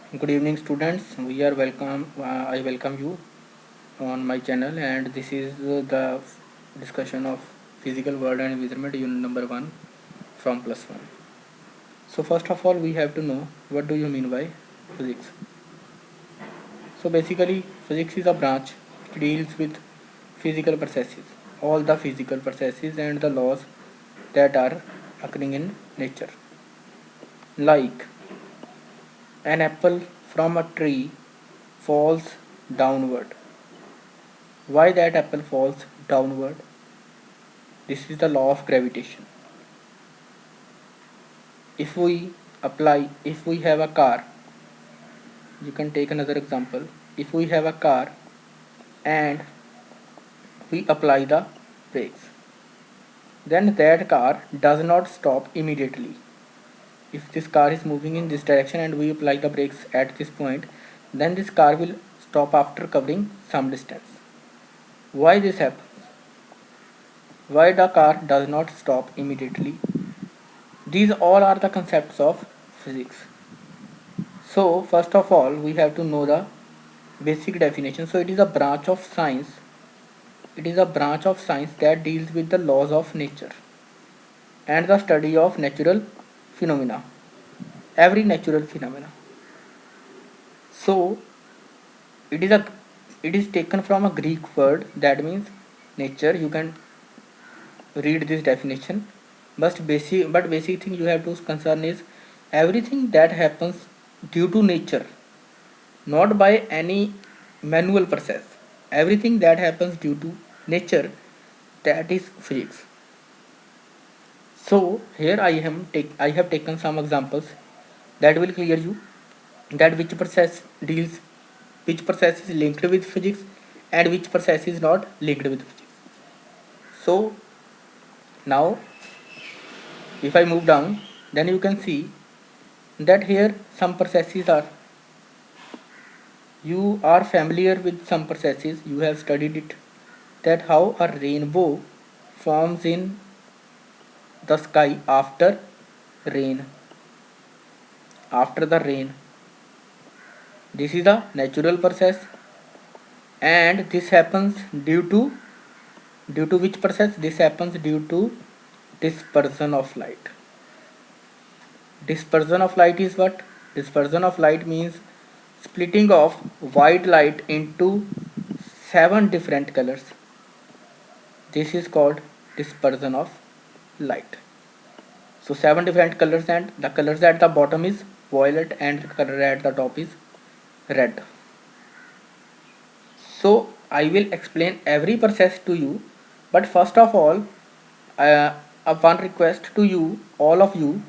Good evening, students. We are welcome. I welcome you on my channel, and this is the discussion of physical world and environment unit number one from plus one. So first of all, we have to know what do you mean by physics. So basically, physics is a branch. It deals with physical processes, all the physical processes and the laws that are occurring in nature. Like an apple from a tree falls downward. Why that apple falls downward? This is the law of gravitation. If we have a car, you can take another example. If we have a car and we apply the brakes, then that car does not stop immediately. If this car is moving in this direction and we apply the brakes at this point, then this car will stop after covering some distance. Why this happens? Why the car does not stop immediately? These all are the concepts of physics. So first of all, we have to know the basic definition. So it is a branch of science. It is a branch of science that deals with the laws of nature and the study of natural phenomena. Every natural phenomena. So it is a it is taken from a Greek word that means nature. You can read this definition. But basic thing you have to concern is everything that happens due to nature, not by any manual process. Everything that happens due to nature, that is physics. So here I have taken some examples that will clear you that which process is linked with physics and which process is not linked with physics. So now if I move down, then you can see that here some processes are, you are familiar with some processes, you have studied it, that how a rainbow forms in the sky rain after the rain. This is a natural process, and this happens due to which process? This happens due to dispersion of light. Dispersion of light is what? Dispersion of light means splitting of white light into 7 different colors. This is called dispersion of light. So 7 different colors, and the colors at the bottom is violet and the color at the top is red. So I will explain every process to you, but first of all, uh, one request to you, all of you,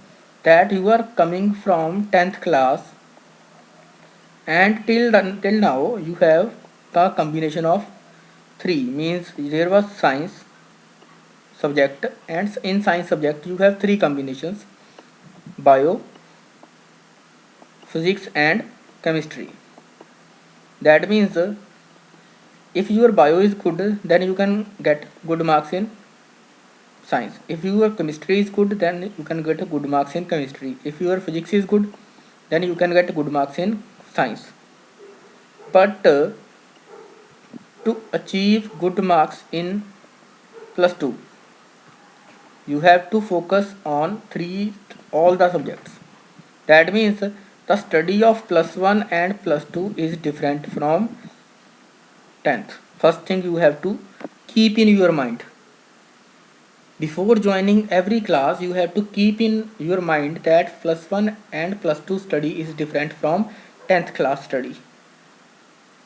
that you are coming from 10th class and till now you have the combination of 3, means there was science subject, and in science subject you have 3 combinations: bio, physics and chemistry. That means if your bio is good, then you can get good marks in science. If your chemistry is good, then you can get good marks in chemistry. If your physics is good, then you can get good marks in science. But to achieve good marks in plus 2, you have to focus on all the subjects. That means the study of plus 1 and plus 2 is different from 10th. First thing you have to keep in your mind. Before joining every class, you have to keep in your mind that plus 1 and plus 2 study is different from 10th class study.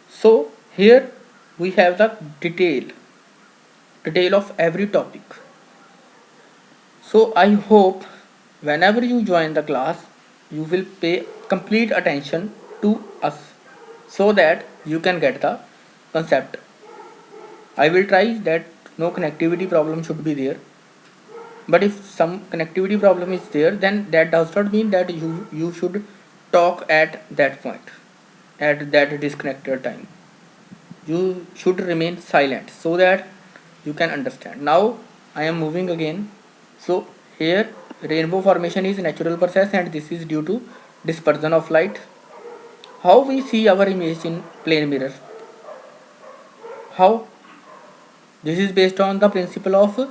So here we have the detail of every topic. So I hope whenever you join the class, you will pay complete attention to us so that you can get the concept. I will try that no connectivity problem should be there. But if some connectivity problem is there, then that does not mean that you should talk at that point, at that disconnected time. You should remain silent so that you can understand. Now I am moving again. So here rainbow formation is natural process, and this is due to dispersion of light. How we see our image in plane mirror? How? This is based on the principle of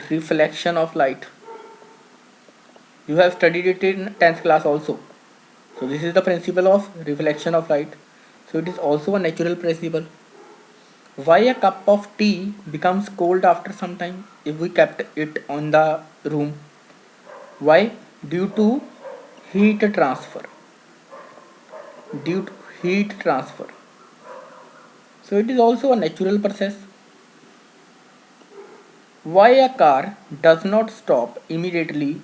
reflection of light. You have studied it in 10th class also. So this is the principle of reflection of light. So it is also a natural principle. Why a cup of tea becomes cold after some time if we kept it on the room? Why? Due to heat transfer. Due to heat transfer. So it is also a natural process. Why a car does not stop immediately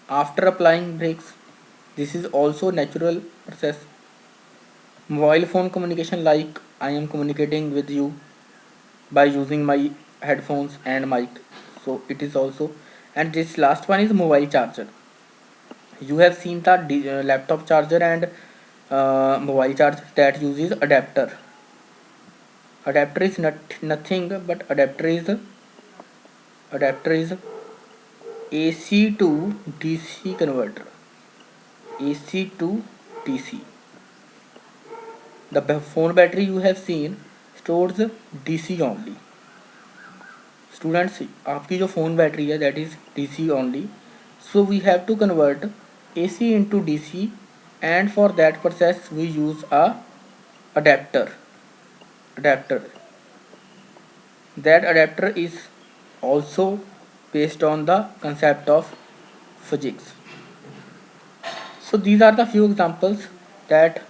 after applying brakes? This is also natural process. Mobile phone communication, like I am communicating with you by using my headphones and mic, so it is also. And this last one is mobile charger. You have seen the laptop charger and mobile charger that uses adapter. Adapter is nothing but adapter is AC to DC converter. AC to DC. The phone battery you have seen stores DC only. Students, आपकी जो phone battery है that is DC only. So we have to convert AC into DC, and for that process we use a adapter. Adapter. That adapter is also based on the concept of physics. So these are the few examples that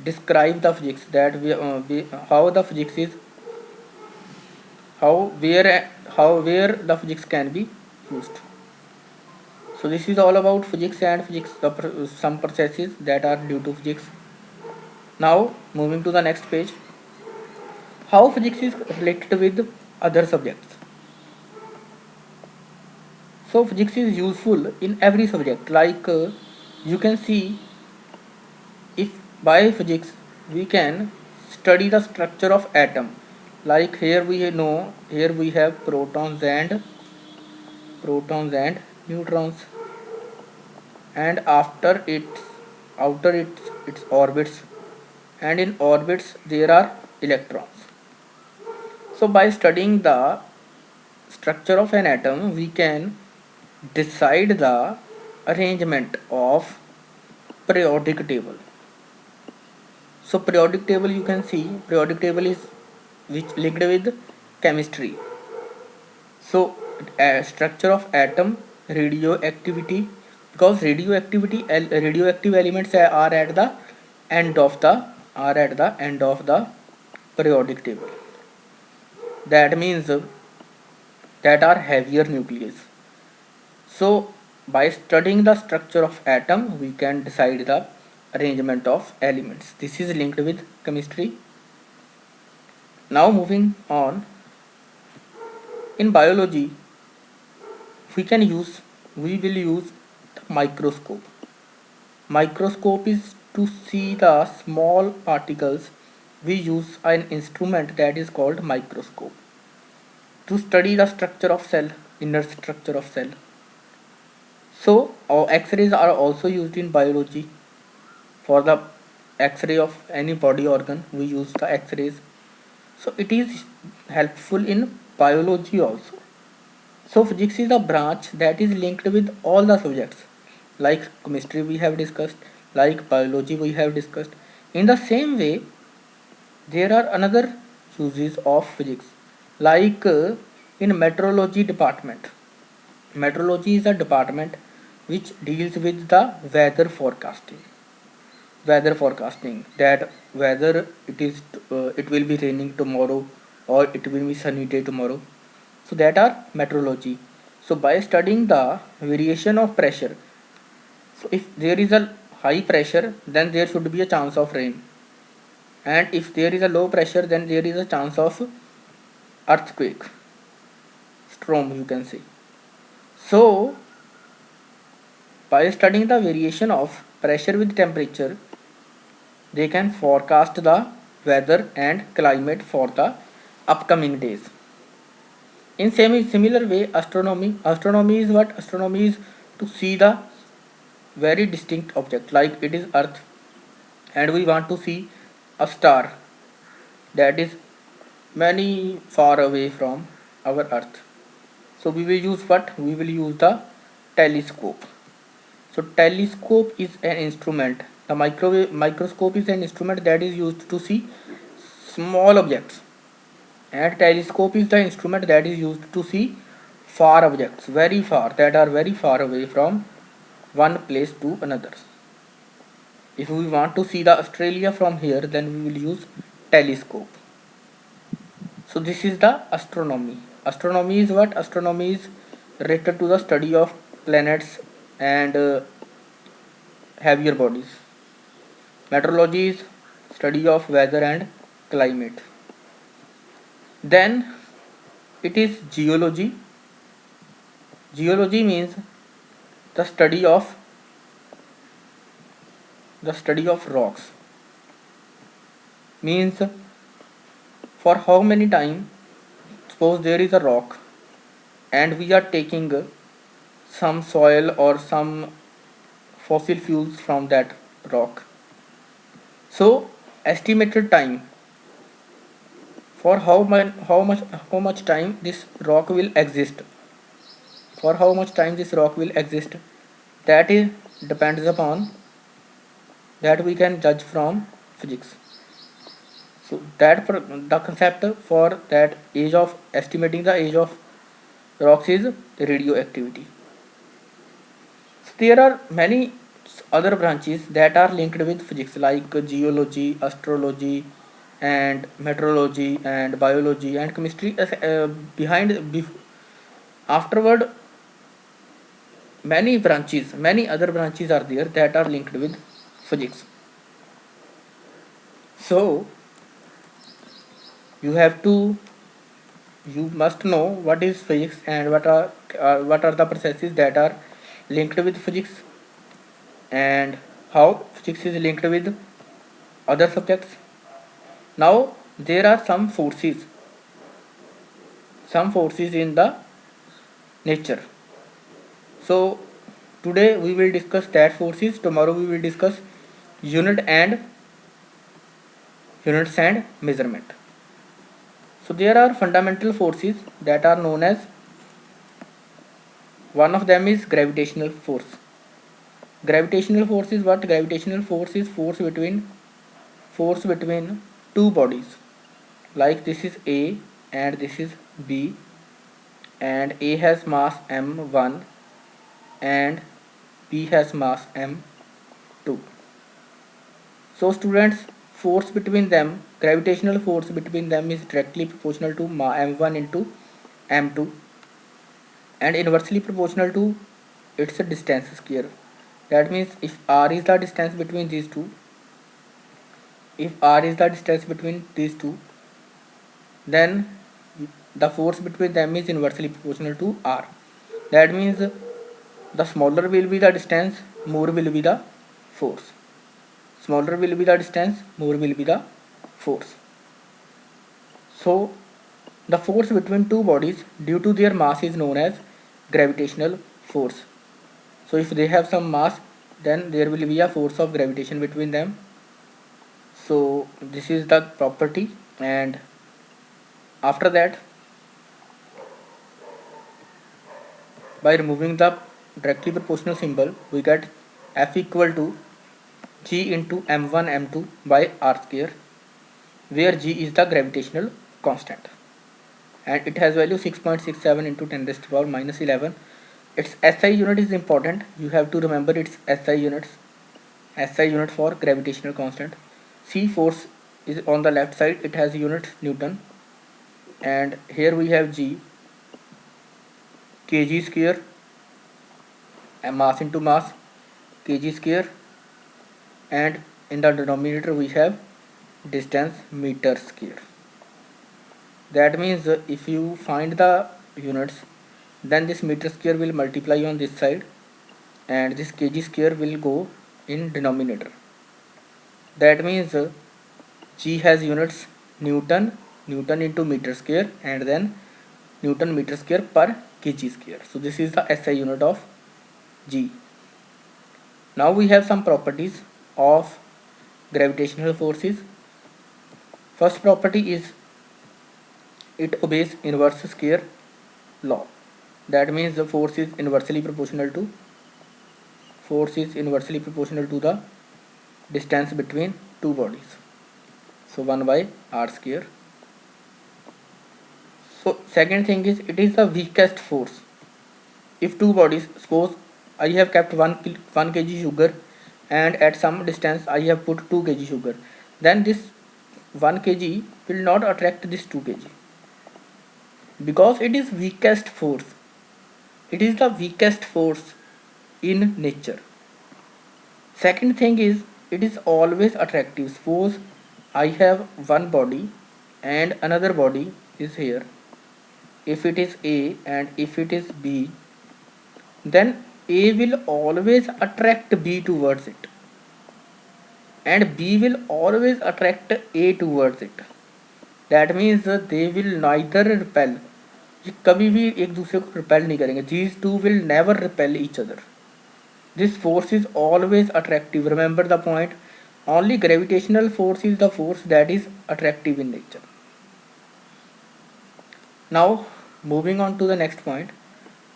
describe the physics, that how the physics is, how where the physics can be used. So this is all about physics and physics, some processes that are due to physics. Now moving to the next page, how physics is related with other subjects. So physics is useful in every subject, like you can see, if by physics we can study the structure of atom. Like here we know, here we have protons and neutrons, and after its orbits, and in orbits there are electrons. So by studying the structure of an atom we can decide the arrangement of periodic table. So periodic table, you can see periodic table is which linked with chemistry. So structure of atom, radioactivity, because radioactive elements are at the end of the periodic table. That means that are heavier nucleus. So by studying the structure of atom we can decide the arrangement of elements. This is linked with chemistry. Now moving on, in biology we will use the microscope. Microscope is to see the small particles. We use an instrument that is called microscope to study the structure of cell, inner structure of cell. So X-rays are also used in biology. For the X-ray of any body organ we use the X-rays. So it is helpful in biology also. So physics is a branch that is linked with all the subjects, like chemistry we have discussed, like biology we have discussed. In the same way, there are another uses of physics, like in meteorology department. Meteorology is a department which deals with the weather forecasting, that whether it will be raining tomorrow or it will be sunny day tomorrow. So that are meteorology. So by studying the variation of pressure, so if there is a high pressure then there should be a chance of rain, and if there is a low pressure then there is a chance of earthquake, storm you can say. So by studying the variation of pressure with temperature, they can forecast the weather and climate for the upcoming days. In similar way, astronomy is what? Astronomy is to see the very distinct object, like it is Earth, and we want to see a star that is many far away from our Earth. So we will use what? We will use the telescope. So telescope is an instrument. The microscope is an instrument that is used to see small objects, and telescope is the instrument that is used to see far objects, very far, that are very far away from one place to another. If we want to see the Australia from here, then we will use telescope. So this is the astronomy. Astronomy is what? Astronomy is related to the study of planets and heavier bodies. Meteorology is study of weather and climate. Then it is geology. Geology means the study of rocks. Means for how many time, suppose there is a rock and we are taking some soil or some fossil fuels from that rock. So estimated time for how much time this rock will exist, for how much time this rock will exist, that is depends upon that we can judge from physics. So that the concept for that age of estimating the age of rocks is radioactivity. So there are many other branches that are linked with physics, like geology, astrology, and meteorology, and biology, and chemistry. Afterward, many other branches are there that are linked with physics. So you have to you must know what is physics and what are the processes that are linked with physics, and how physics is linked with other subjects. Now there are some forces in the nature. So today we will discuss that forces, tomorrow we will discuss unit and units and measurement. So there are fundamental forces that are known as, one of them is gravitational force. Gravitational force is what? Gravitational force is force between two bodies. Like this is A and this is B, and A has mass m1 and B has mass m2. So students, force between them, gravitational force between them is directly proportional to m1 into m2 and inversely proportional to its distance square. That means if r is the distance between these two, then the force between them is inversely proportional to r. That means the smaller will be the distance, more will be the force. Smaller will be the distance, more will be the force. So the force between two bodies due to their mass is known as gravitational force. So if they have some mass, then there will be a force of gravitation between them. So this is the property, and after that, by removing the directly proportional symbol, we get F equal to G into m1 m2 by r square, where G is the gravitational constant, and it has value 6.67 into 10 raised to power minus 11. Its SI unit is important. You have to remember its SI units. SI unit for gravitational constant. C force is on the left side. It has unit Newton, and here we have G, kg square, and mass into mass, kg square, and in the denominator we have distance meter square. That means if you find the units, then this meter square will multiply on this side and this kg square will go in denominator. That means G has units Newton into meter square, and then Newton meter square per kg square. So this is the SI unit of G. Now we have some properties of gravitational forces. First property is it obeys inverse square law. That means the force is inversely proportional to the distance between two bodies. So 1 by r square. So second thing is it is the weakest force. If two bodies, suppose I have kept 1 kg sugar and at some distance I have put 2 kg sugar, then this 1 kg will not attract this 2 kg because it is weakest force. It is the weakest force in nature. Second thing is it is always attractive. Suppose I have one body and another body is here. If it is A and if it is B, then A will always attract B towards it and B will always attract A towards it. That means they will neither repel. ये कभी भी एक दूसरे को repel नहीं करेंगे. These two will never repel each other. This force is always attractive. Remember the point. Only gravitational force is the force that is attractive in nature. Now moving on to the next point.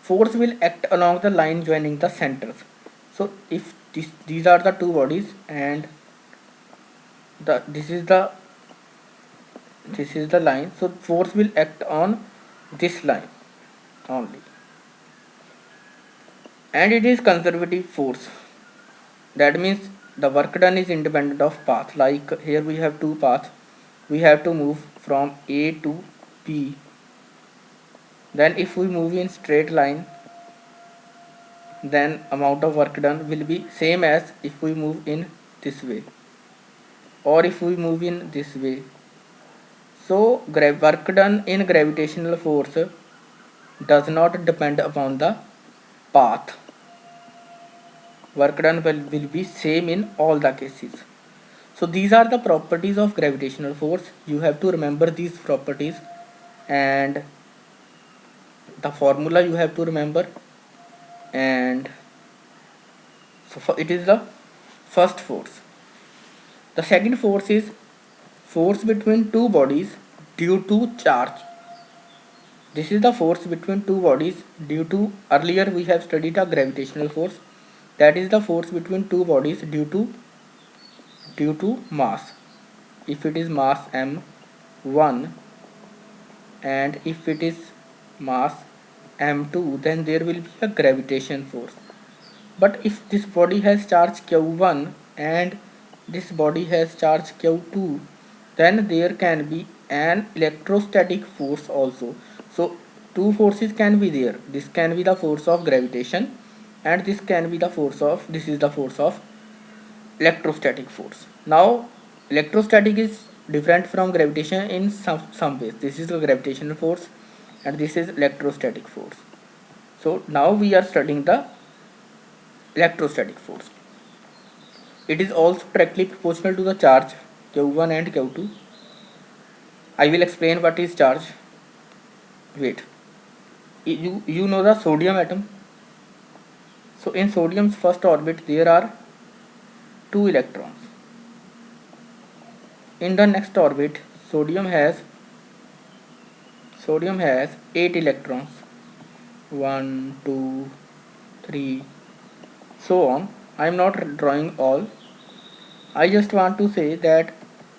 Force will act along the line joining the centers. So if these are the two bodies and this is the line, so force will act on this line only, and it is conservative force. That means the work done is independent of path. Like here we have two paths, we have to move from A to B. Then if we move in straight line, then amount of work done will be same as if we move in this way or if we move in this way. So work done in gravitational force does not depend upon the path. Work done will be same in all the cases. So these are the properties of gravitational force. You have to remember these properties and the formula you have to remember. And so it is the first force. The second force is force between two bodies due to charge. This is the force between two bodies due to, earlier we have studied a gravitational force, that is the force between two bodies due to mass. If it is mass m1 and if it is mass m2, then there will be a gravitation force. But if this body has charge q1 and this body has charge q2, then there can be an electrostatic force also. So two forces can be there. This can be the force of gravitation and this can be the force of, this is the force of electrostatic force. Now electrostatic is different from gravitation in some ways. This is the gravitational force and this is electrostatic force. So now we are studying the electrostatic force. It is also directly proportional to the charge q1 and q2. I will explain what is charge. Wait, you know the sodium atom. So in sodium's first orbit there are 2 electrons. In the next orbit sodium has 8 electrons, 1 2 3 so on. I am not drawing all. I just want to say that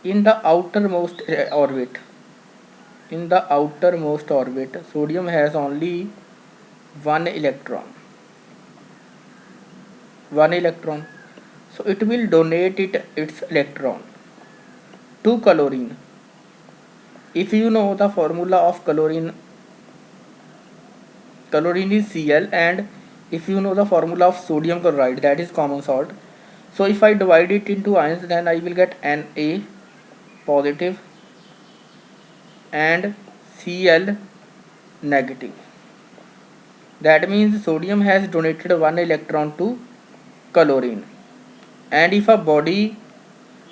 in the outermost orbit, sodium has only one electron. So it will donate its electron to chlorine. If you know the formula of chlorine is Cl, and if you know the formula of sodium chloride, that is common salt. So if I divide it into ions, then I will get Na positive and Cl negative. That means sodium has donated one electron to chlorine, and if a body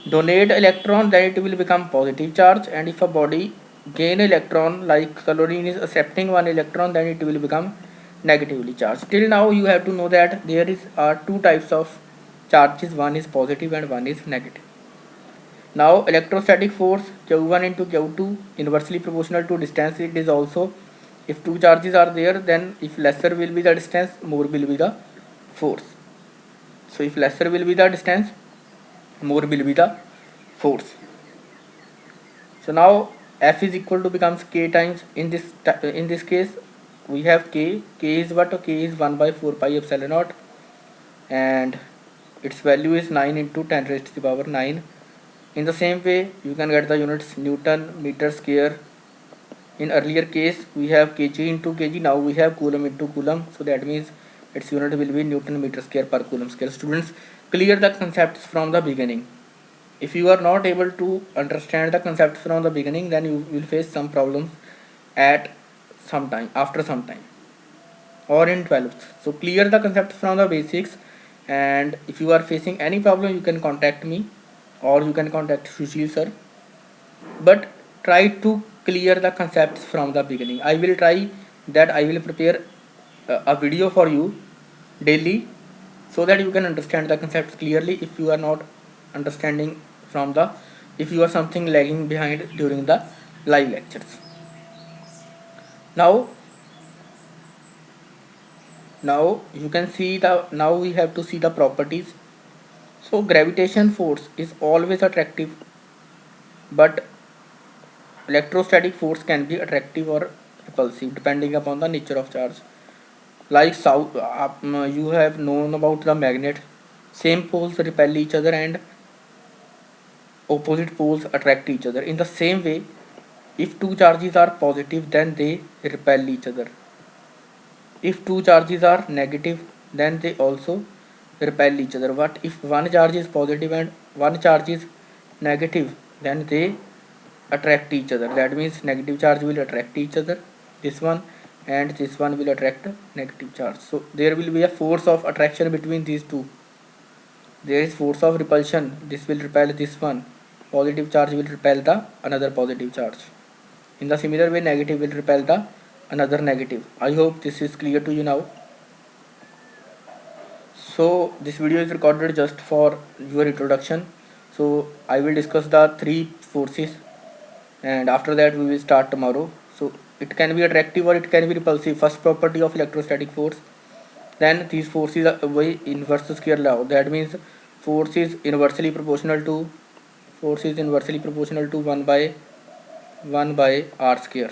donate electron, then it will become positive charge, and if a body gain electron, like chlorine is accepting one electron, then it will become negatively charged. Till now you have to know that there is two types of charges, one is positive and one is negative. Now electrostatic force Q1 into Q2 inversely proportional to distance. It is also, if two charges are there, then if lesser will be the distance, more will be the force. So if lesser will be the distance, more will be the force. So now F is equal to becomes K times, in this case we have K. K is what? K is 1 by 4 pi epsilon naught, and its value is 9 into 10 raised to the power 9. In the same way, you can get the units Newton meter square. In earlier case, we have kg into kg. Now we have coulomb into coulomb. So that means its unit will be Newton meter square per coulomb square. Students, clear the concepts from the beginning. If you are not able to understand the concepts from the beginning, then you will face some problems at some time, after some time, or in 12th. So clear the concepts from the basics, and if you are facing any problem, you can contact me or you can contact Sushil sir, but try to clear the concepts from the beginning. I will try that I will prepare a video for you daily, so that you can understand the concepts clearly. If you are not understanding from the, if you are something lagging behind during the live lectures. Now you can see the, now we have to see the properties. So gravitation force is always attractive, but electrostatic force can be attractive or repulsive depending upon the nature of charge. Like you have known about the magnet, same poles repel each other and opposite poles attract each other. In the same way, if two charges are positive, then they repel each other. If two charges are negative, then they also repel each other. But if one charge is positive and one charge is negative, then they attract each other. That means negative charge will attract each other, this one, and this one will attract negative charge. So there will be a force of attraction between these two. There is force of repulsion, this will repel this one, positive charge will repel the another positive charge. In the similar way, negative will repel the another negative. I hope this is clear to you now. So this video is recorded just for your introduction. So I will discuss the three forces, and after that we will start tomorrow. So it can be attractive or it can be repulsive. First property of electrostatic force. Then these forces are by inverse square law. That means force is inversely proportional to 1 by r square.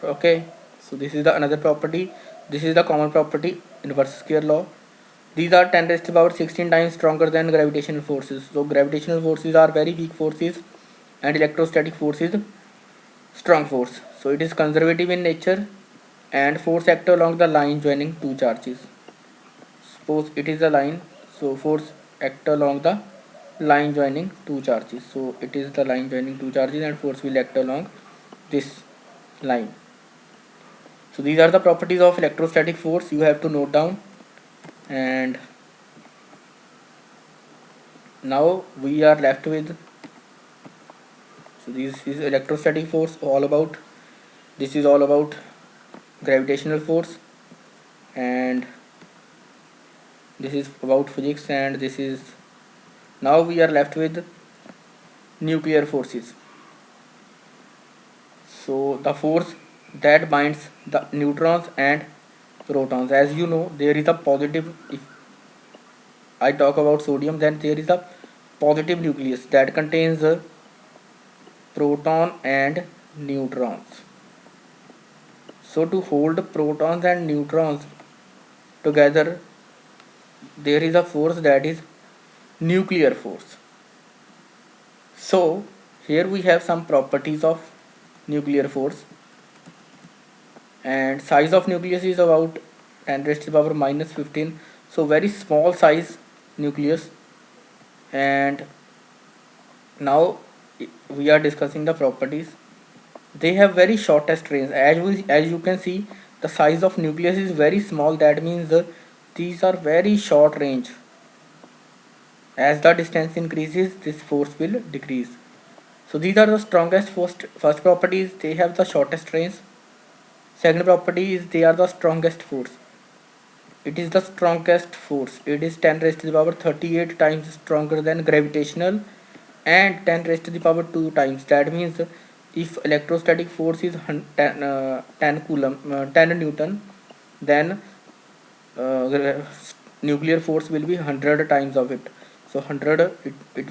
Okay, so this is the another property. This is the common property, inverse square law. These are 10 raised to the power 16 times stronger than gravitational forces. So gravitational forces are very weak forces and electrostatic force is strong force. So it is conservative in nature and force act along the line joining two charges. Suppose it is a line, so force act along the line joining two charges. So it is the line joining two charges and force will act along this line. So these are the properties of electrostatic force, you have to note down. And now we are left with, so this is electrostatic force all about, this is all about gravitational force, and this is about physics, and this is, now we are left with nuclear forces. So the force that binds the neutrons and protons, as you know, there is a positive, if I talk about sodium, then there is a positive nucleus that contains a proton and neutrons. So to hold protons and neutrons together, there is a force, that is nuclear force. So here we have some properties of nuclear force, and size of nucleus is about 10 raised to the power minus 15. So very small size nucleus. And now we are discussing the properties. They have very shortest range. As you can see, the size of nucleus is very small. That means these are very short range. As the distance increases, this force will decrease. So these are the strongest first properties. They have the shortest range. Second property is they are the strongest force. it is the strongest force. It is 10 raised to the power 38 times stronger than gravitational and 10 raised to the power 2 times. That means if electrostatic force is 10 coulomb 10 newton, then nuclear force will be 100 times of it. So 100,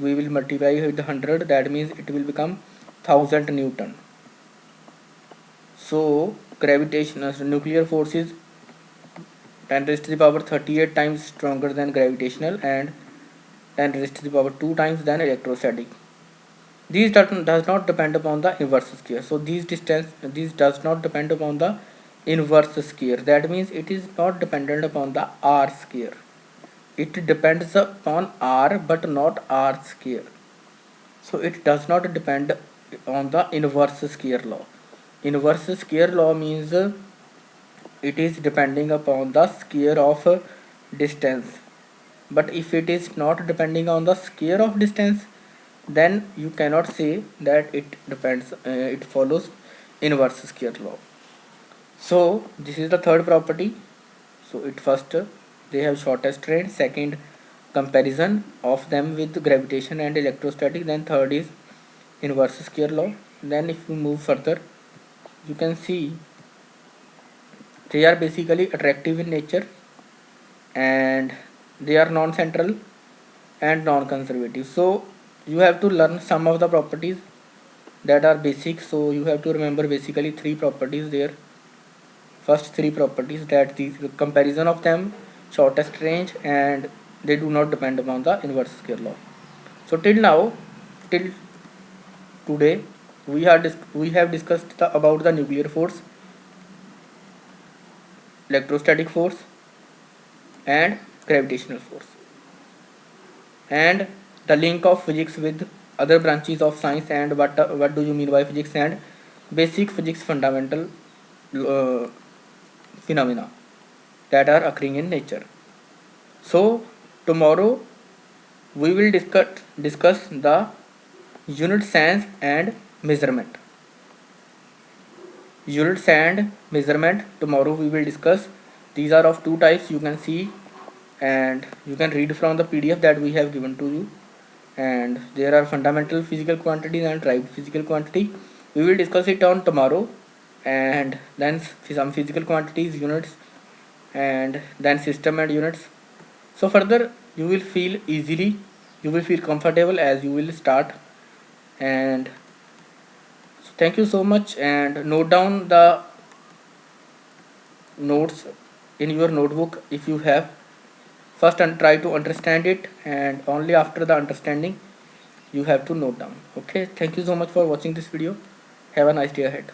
we will multiply with 100, that means it will become 1000 newton. So gravitational nuclear force is 10 raised to the power 38 times stronger than gravitational and 10 raised to the power 2 times than electrostatic. These does not depend upon the inverse square. So these does not depend upon the inverse square. That means it is not dependent upon the r square. It depends upon r but not r square. So it does not depend on the inverse square law. Inverse square law means it is depending upon the square of distance. But if it is not depending on the square of distance, then you cannot say that it depends, it follows inverse square law. So this is the third property. So it first, they have shortest range, second comparison of them with gravitation and electrostatic, then third is inverse square law. Then if you move further, you can see they are basically attractive in nature and they are non-central and non-conservative. So you have to learn some of the properties that are basic. So you have to remember basically three properties there. First three properties, that the comparison of them, shortest range, and they do not depend upon the inverse square law. So till now, till today, we have discussed about the nuclear force, electrostatic force, and gravitational force, and the link of physics with other branches of science, and what do you mean by physics, and basic physics fundamental uh, phenomena that are occurring in nature. So tomorrow we will discuss the unit science and measurement. Units and measurement, tomorrow we will discuss. These are of two types, you can see and you can read from the PDF that we have given to you. And there are fundamental physical quantities and derived physical quantity. We will discuss it on tomorrow, and then some physical quantities, units, and then system and units. So further you will feel easily, you will feel comfortable as you will start. And so thank you so much, and note down the notes in your notebook if you have. First and try to understand it, and only after the understanding you have to note down. Okay, thank you so much for watching this video. Have a nice day ahead.